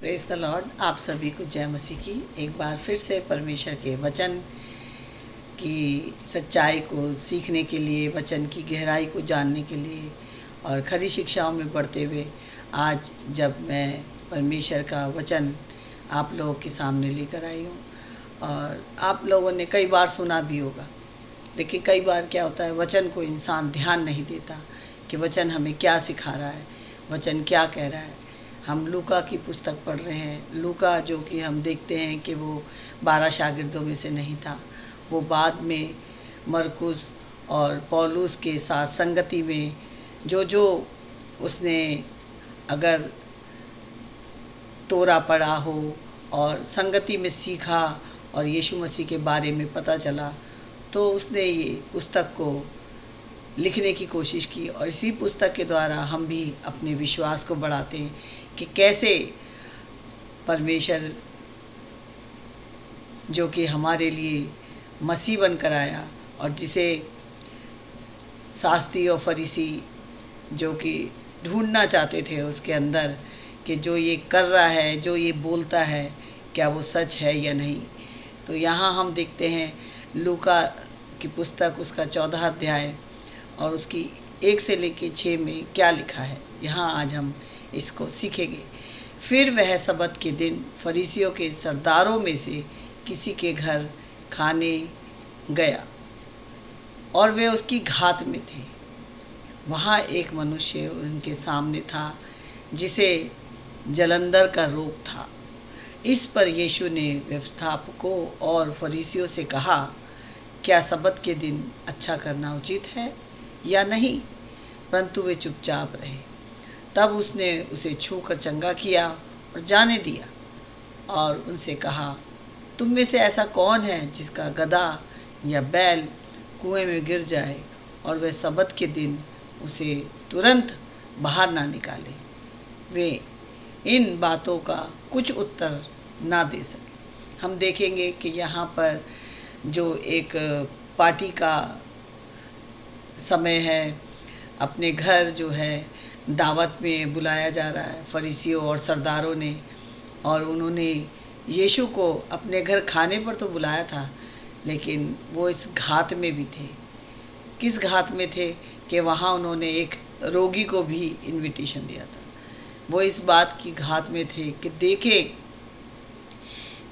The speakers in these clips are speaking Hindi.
Praise the Lord. आप सभी को जय मसीह की। एक बार फिर से परमेश्वर के वचन की सच्चाई को सीखने के लिए, वचन की गहराई को जानने के लिए और खरी शिक्षाओं में बढ़ते हुए आज जब मैं परमेश्वर का वचन आप लोगों के सामने लेकर आई हूँ। और आप लोगों ने कई बार सुना भी होगा, लेकिन कई बार क्या होता है, वचन को इंसान ध्यान नहीं देता कि वचन हमें क्या सिखा रहा है, वचन क्या कह रहा है। हम लूका की पुस्तक पढ़ रहे हैं। लूका जो कि हम देखते हैं कि वो 12 शागिर्दों में से नहीं था। वो बाद में मरकुस और पौलुस के साथ संगति में जो जो उसने अगर तोरा पढ़ा हो और संगति में सीखा और यीशु मसीह के बारे में पता चला, तो उसने ये पुस्तक को लिखने की कोशिश की। और इसी पुस्तक के द्वारा हम भी अपने विश्वास को बढ़ाते हैं कि कैसे परमेश्वर जो कि हमारे लिए मसीह बनकर आया और जिसे शास्त्री और फरीसी जो कि ढूंढना चाहते थे उसके अंदर कि जो ये कर रहा है, जो ये बोलता है, क्या वो सच है या नहीं। तो यहाँ हम देखते हैं लूका की पुस्तक, उसका 14 अध्याय और उसकी 1 से लेकर 6 में क्या लिखा है, यहाँ आज हम इसको सीखेंगे। फिर वह सबत के दिन फरीसियों के सरदारों में से किसी के घर खाने गया और वे उसकी घात में थे। वहाँ एक मनुष्य उनके सामने था जिसे जलंधर का रोग था। इस पर यीशु ने व्यवस्थापकों और फरीसियों से कहा, क्या सबत के दिन अच्छा करना उचित है या नहीं? परंतु वे चुपचाप रहे। तब उसने उसे छूकर चंगा किया और जाने दिया और उनसे कहा, तुम में से ऐसा कौन है जिसका गधा या बैल कुएं में गिर जाए और वह सबत के दिन उसे तुरंत बाहर ना निकाले? वे इन बातों का कुछ उत्तर ना दे सके। हम देखेंगे कि यहाँ पर जो एक पार्टी का समय है, अपने घर जो है दावत में बुलाया जा रहा है फरीसियों और सरदारों ने, और उन्होंने यीशु को अपने घर खाने पर तो बुलाया था, लेकिन वो इस घात में भी थे। किस घात में थे कि वहाँ उन्होंने एक रोगी को भी इनविटेशन दिया था। वो इस बात की घात में थे कि देखें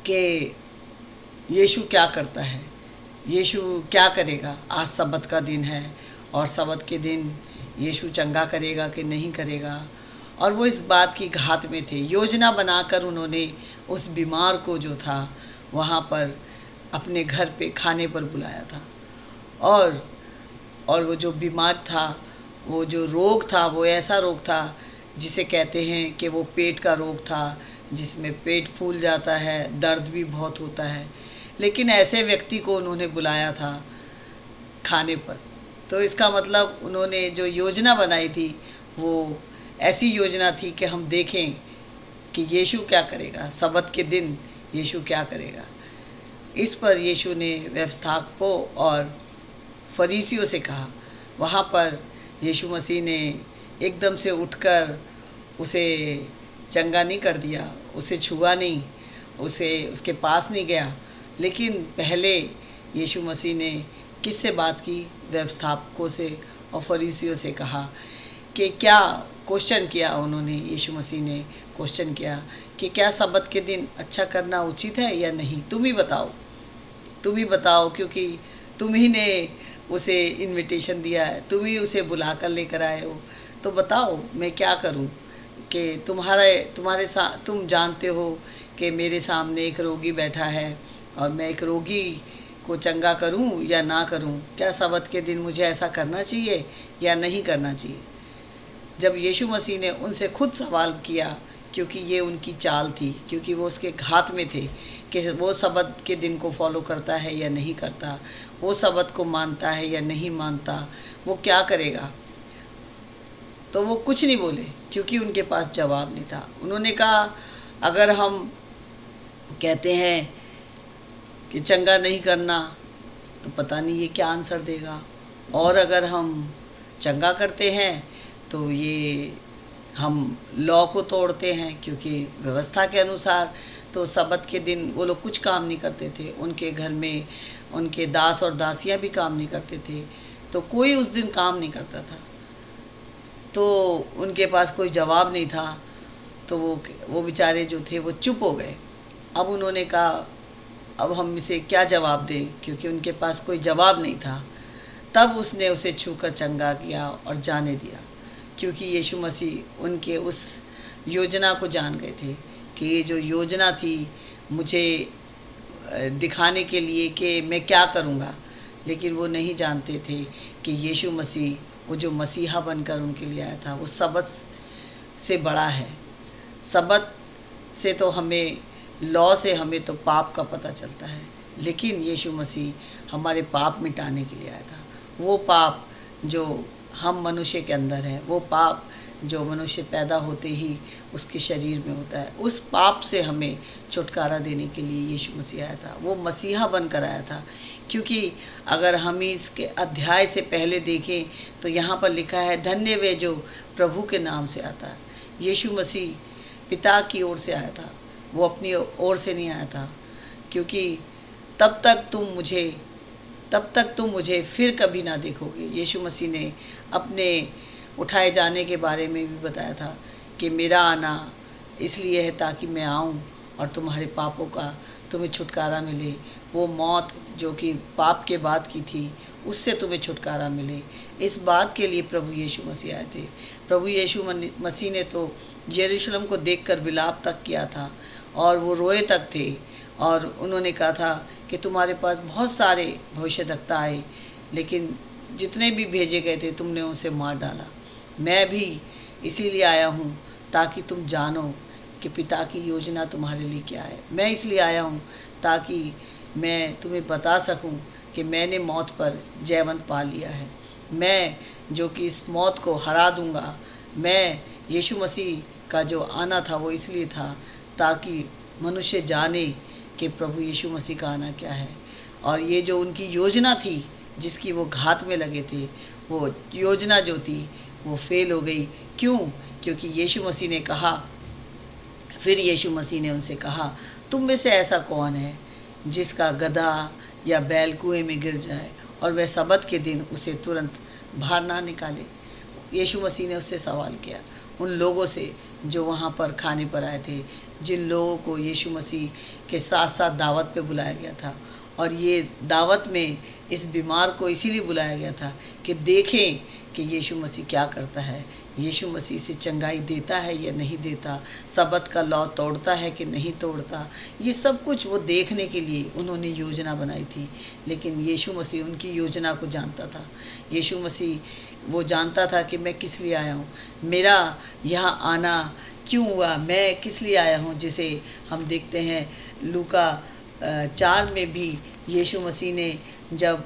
कि यीशु क्या करता है, यीशु क्या करेगा। आज सबत का दिन है और सबत के दिन यीशु चंगा करेगा कि नहीं करेगा। और वो इस बात की घात में थे। योजना बनाकर उन्होंने उस बीमार को जो था वहाँ पर अपने घर पे खाने पर बुलाया था। और वो जो बीमार था, वो जो रोग था, वो ऐसा रोग था जिसे कहते हैं कि वो पेट का रोग था, जिसमें पेट फूल जाता है, दर्द भी बहुत होता है। लेकिन ऐसे व्यक्ति को उन्होंने बुलाया था खाने पर। तो इसका मतलब उन्होंने जो योजना बनाई थी वो ऐसी योजना थी कि हम देखें कि यीशु क्या करेगा, सबत के दिन यीशु क्या करेगा। इस पर यीशु ने व्यवस्थापकों और फरीसियों से कहा। वहाँ पर यीशु मसीह ने एकदम से उठकर उसे चंगा नहीं कर दिया, उसे छुआ नहीं, उसे उसके पास नहीं गया। लेकिन पहले यीशु मसीह ने किससे बात की? व्यवस्थापकों से और फरीसियों से कहा कि क्या क्वेश्चन किया उन्होंने। यीशु मसीह ने क्वेश्चन किया कि क्या सबत के दिन अच्छा करना उचित है या नहीं? तुम ही बताओ, तुम ही बताओ, क्योंकि तुम ही ने उसे इनविटेशन दिया है, तुम ही उसे बुला कर लेकर आए हो। तो बताओ मैं क्या करूं कि तुम्हारे साथ, तुम जानते हो कि मेरे सामने एक रोगी बैठा है और मैं एक रोगी को चंगा करूं या ना करूं? क्या सबत के दिन मुझे ऐसा करना चाहिए या नहीं करना चाहिए? जब यीशु मसीह ने उनसे खुद सवाल किया, क्योंकि ये उनकी चाल थी, क्योंकि वो उसके घात में थे कि वो सबत के दिन को फॉलो करता है या नहीं करता, वो सबत को मानता है या नहीं मानता, वो क्या करेगा। तो वो कुछ नहीं बोले क्योंकि उनके पास जवाब नहीं था। उन्होंने कहा, अगर हम कहते हैं कि चंगा नहीं करना तो पता नहीं ये क्या आंसर देगा, और अगर हम चंगा करते हैं तो ये हम लॉ को तोड़ते हैं, क्योंकि व्यवस्था के अनुसार तो सबत के दिन वो लोग कुछ काम नहीं करते थे। उनके घर में उनके दास और दासियां भी काम नहीं करते थे, तो कोई उस दिन काम नहीं करता था। तो उनके पास कोई जवाब नहीं था, तो वो बेचारे जो थे वो चुप हो गए। अब उन्होंने कहा अब हम इसे क्या जवाब दें, क्योंकि उनके पास कोई जवाब नहीं था। तब उसने उसे छूकर चंगा किया और जाने दिया, क्योंकि यीशु मसीह उनके उस योजना को जान गए थे कि ये जो योजना थी मुझे दिखाने के लिए कि मैं क्या करूँगा। लेकिन वो नहीं जानते थे कि यीशु मसीह वो जो मसीहा बनकर उनके लिए आया था वो सबत से बड़ा है। सबत से तो हमें, लॉ से हमें तो पाप का पता चलता है, लेकिन यीशु मसीह हमारे पाप मिटाने के लिए आया था। वो पाप जो हम मनुष्य के अंदर है, वो पाप जो मनुष्य पैदा होते ही उसके शरीर में होता है, उस पाप से हमें छुटकारा देने के लिए यीशु मसीह आया था। वो मसीहा बनकर आया था। क्योंकि अगर हम इसके अध्याय से पहले देखें तो यहाँ पर लिखा है, धन्य वे जो प्रभु के नाम से आता है। यीशु मसीह पिता की ओर से आया था, वो अपनी ओर से नहीं आया था। क्योंकि तब तक तुम मुझे फिर कभी ना देखोगे। यीशु मसीह ने अपने उठाए जाने के बारे में भी बताया था कि मेरा आना इसलिए है ताकि मैं आऊँ और तुम्हारे पापों का तुम्हें छुटकारा मिले। वो मौत जो कि पाप के बाद की थी, उससे तुम्हें छुटकारा मिले। इस बात के लिए प्रभु यीशु मसीह आए थे। प्रभु यीशु मसीह ने तो यरूशलेम को देखकर विलाप तक किया था और वो रोए तक थे, और उन्होंने कहा था कि तुम्हारे पास बहुत सारे भविष्यद्वक्ता आए, लेकिन जितने भी भेजे गए थे तुमने उसे मार डाला। मैं भी इसीलिए आया हूँ ताकि तुम जानो कि पिता की योजना तुम्हारे लिए क्या है। मैं इसलिए आया हूँ ताकि मैं तुम्हें बता सकूँ कि मैंने मौत पर जयवंत पा लिया है। मैं जो कि इस मौत को हरा दूँगा। मैं यीशु मसीह का जो आना था वो इसलिए था ताकि मनुष्य जाने कि प्रभु यीशु मसीह का आना क्या है। और ये जो उनकी योजना थी जिसकी वो घात में लगे थे, वो योजना जो थी वो फेल हो गई। क्यों? क्योंकि यीशु मसीह ने कहा, फिर यीशु मसीह ने उनसे कहा, तुम में से ऐसा कौन है जिसका गधा या बैल कुएं में गिर जाए और वह सबत के दिन उसे तुरंत बाहर ना निकाले। यीशु मसीह ने उससे सवाल किया, उन लोगों से जो वहाँ पर खाने पर आए थे, जिन लोगों को यीशु मसीह के साथ साथ दावत पे बुलाया गया था। और ये दावत में इस बीमार को इसीलिए बुलाया गया था कि देखें कि यीशु मसीह क्या करता है, यीशु मसीह से चंगाई देता है या नहीं देता, सबत का लॉ तोड़ता है कि नहीं तोड़ता। ये सब कुछ वो देखने के लिए उन्होंने योजना बनाई थी। लेकिन यीशु मसीह उनकी योजना को जानता था। यीशु मसीह वो जानता था कि मैं किस लिए आया हूँ, मेरा यहाँ आना क्यों हुआ, मैं किस लिए आया हूँ। जिसे हम देखते हैं लूका 4 में भी यीशु मसीह ने जब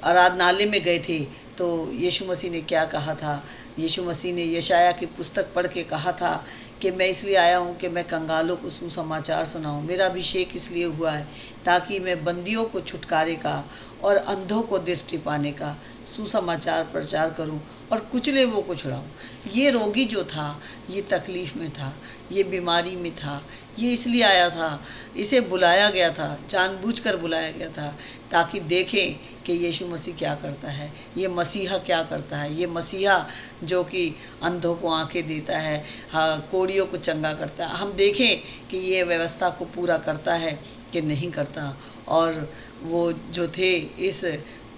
आराधनालय में गए थे तो यीशु मसीह ने क्या कहा था। यीशु मसीह ने यशाया की पुस्तक पढ़ के कहा था कि मैं इसलिए आया हूँ कि मैं कंगालों को सुसमाचार सुनाऊँ। मेरा अभिषेक इसलिए हुआ है ताकि मैं बंदियों को छुटकारे का और अंधों को दृष्टि पाने का सुसमाचार प्रचार करूं और कुचले वो को छुड़ाऊं। ये रोगी जो था, ये तकलीफ़ में था, ये बीमारी में था, ये इसलिए आया था, इसे बुलाया गया था, जानबूझकर बुलाया गया था ताकि देखें कि यीशु मसीह क्या करता है, ये मसीहा क्या करता है। ये मसीहा जो कि अंधों को आंखें देता है, हाँ, कोड़ियों को चंगा करता है। हम देखें कि ये व्यवस्था को पूरा करता है कि नहीं करता। और वो जो थे इस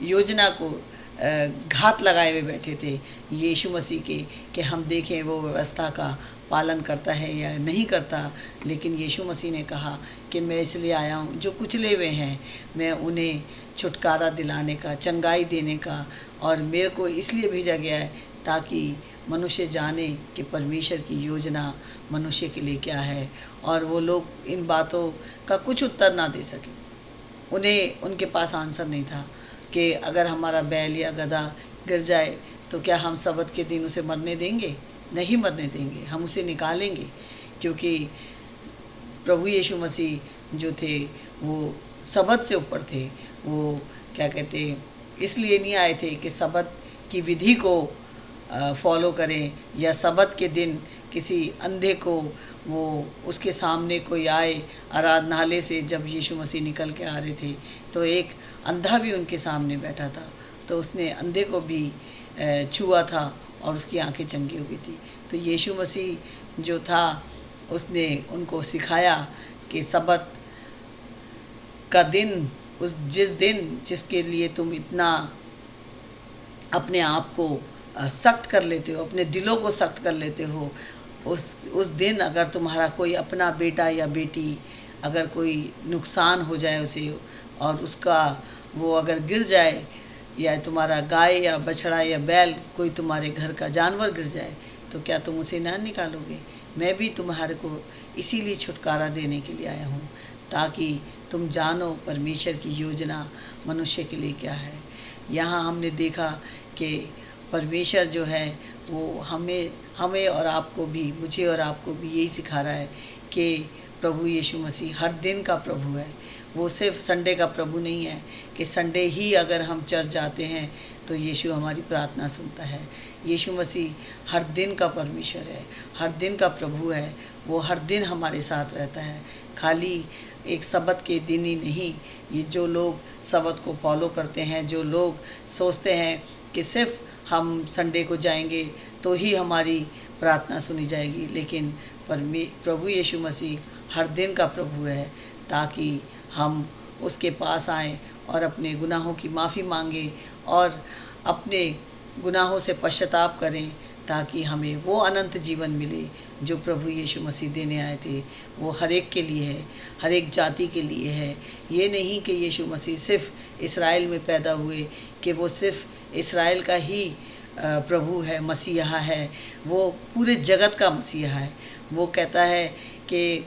योजना को घात लगाए हुए बैठे थे यीशु मसीह के कि हम देखें वो व्यवस्था का पालन करता है या नहीं करता। लेकिन यीशु मसीह ने कहा कि मैं इसलिए आया हूँ जो कुचले हुए हैं, मैं उन्हें छुटकारा दिलाने का, चंगाई देने का, और मेरे को इसलिए भेजा गया है ताकि मनुष्य जाने कि परमेश्वर की योजना मनुष्य के लिए क्या है। और वो लोग इन बातों का कुछ उत्तर ना दे सके। उन्हें उनके पास आंसर नहीं था कि अगर हमारा बैल या गधा गिर जाए तो क्या हम सबत के दिन उसे मरने देंगे? नहीं मरने देंगे, हम उसे निकालेंगे। क्योंकि प्रभु यीशु मसीह जो थे वो सबत से ऊपर थे। वो क्या कहते, इसलिए नहीं आए थे कि सबत की विधि को फॉलो करें, या सबत के दिन किसी अंधे को वो उसके सामने कोई आए आराधनालय से, जब यीशु मसीह निकल के आ रहे थे तो एक अंधा भी उनके सामने बैठा था, तो उसने अंधे को भी छुआ था और उसकी आंखें चंगी हो गई थी। तो यीशु मसीह जो था उसने उनको सिखाया कि सबत का दिन, उस जिसके लिए तुम इतना अपने आप को सख्त कर लेते हो, अपने दिलों को सख्त कर लेते हो, उस दिन अगर तुम्हारा कोई अपना बेटा या बेटी अगर कोई नुकसान हो जाए उसे, और उसका वो अगर गिर जाए, या तुम्हारा गाय या बछड़ा या बैल कोई तुम्हारे घर का जानवर गिर जाए, तो क्या तुम उसे ना निकालोगे? मैं भी तुम्हारे को इसीलिए छुटकारा देने के लिए आया हूँ, ताकि तुम जानो परमेश्वर की योजना मनुष्य के लिए क्या है। यहाँ हमने देखा कि परमेश्वर जो है वो हमें और आपको भी, मुझे और आपको भी यही सिखा रहा है कि प्रभु यीशु मसीह हर दिन का प्रभु है। वो सिर्फ संडे का प्रभु नहीं है कि संडे ही अगर हम चर्च जाते हैं तो यीशु हमारी प्रार्थना सुनता है। यीशु मसीह हर दिन का परमेश्वर है, हर दिन का प्रभु है। वो हर दिन हमारे साथ रहता है, खाली एक सबत के दिन ही नहीं। ये जो लोग सबत को फॉलो करते हैं, जो लोग सोचते हैं कि सिर्फ हम संडे को जाएंगे तो ही हमारी प्रार्थना सुनी जाएगी, लेकिन प्रभु यीशु मसीह हर दिन का प्रभु है, ताकि हम उसके पास आएं और अपने गुनाहों की माफ़ी मांगें और अपने गुनाहों से पश्चाताप करें, ताकि हमें वो अनंत जीवन मिले जो प्रभु यीशु मसीह देने आए थे। वो हर एक के लिए है, हर एक जाति के लिए है। ये नहीं कि यीशु मसीह सिर्फ इस्राएल में पैदा हुए, कि वो सिर्फ इस्राएल का ही प्रभु है, मसीहा है। वो पूरे जगत का मसीहा है। वो कहता है कि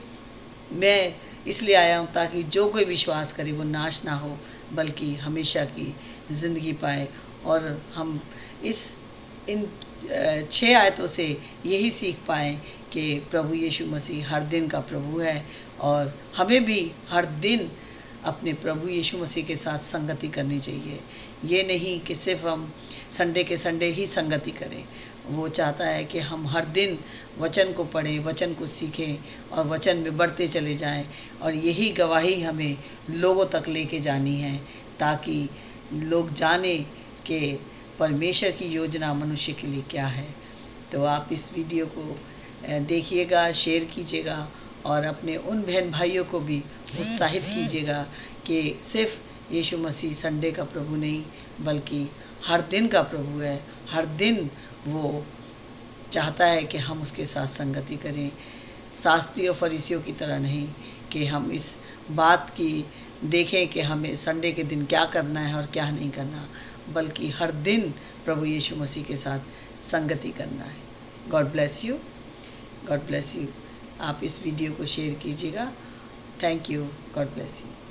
मैं इसलिए आया हूँ ताकि जो कोई विश्वास करे वो नाश ना हो, बल्कि हमेशा की ज़िंदगी पाए। और हम इन 6 आयतों से यही सीख पाएँ कि प्रभु यीशु मसीह हर दिन का प्रभु है, और हमें भी हर दिन अपने प्रभु यीशु मसीह के साथ संगति करनी चाहिए। ये नहीं कि सिर्फ हम संडे के संडे ही संगति करें। वो चाहता है कि हम हर दिन वचन को पढ़ें, वचन को सीखें और वचन में बढ़ते चले जाएं, और यही गवाही हमें लोगों तक लेके जानी है, ताकि लोग जाने कि परमेश्वर की योजना मनुष्य के लिए क्या है। तो आप इस वीडियो को देखिएगा, शेयर कीजिएगा और अपने उन बहन भाइयों को भी उत्साहित कीजिएगा कि सिर्फ यीशु मसीह संडे का प्रभु नहीं, बल्कि हर दिन का प्रभु है। हर दिन वो चाहता है कि हम उसके साथ संगति करें, शास्त्रियों और फरीसियों की तरह नहीं कि हम इस बात की देखें कि हमें संडे के दिन क्या करना है और क्या नहीं करना, बल्कि हर दिन प्रभु यीशु मसीह के साथ संगति करना है। God bless you, God bless you. आप इस वीडियो को शेयर कीजिएगा। Thank you, God bless you.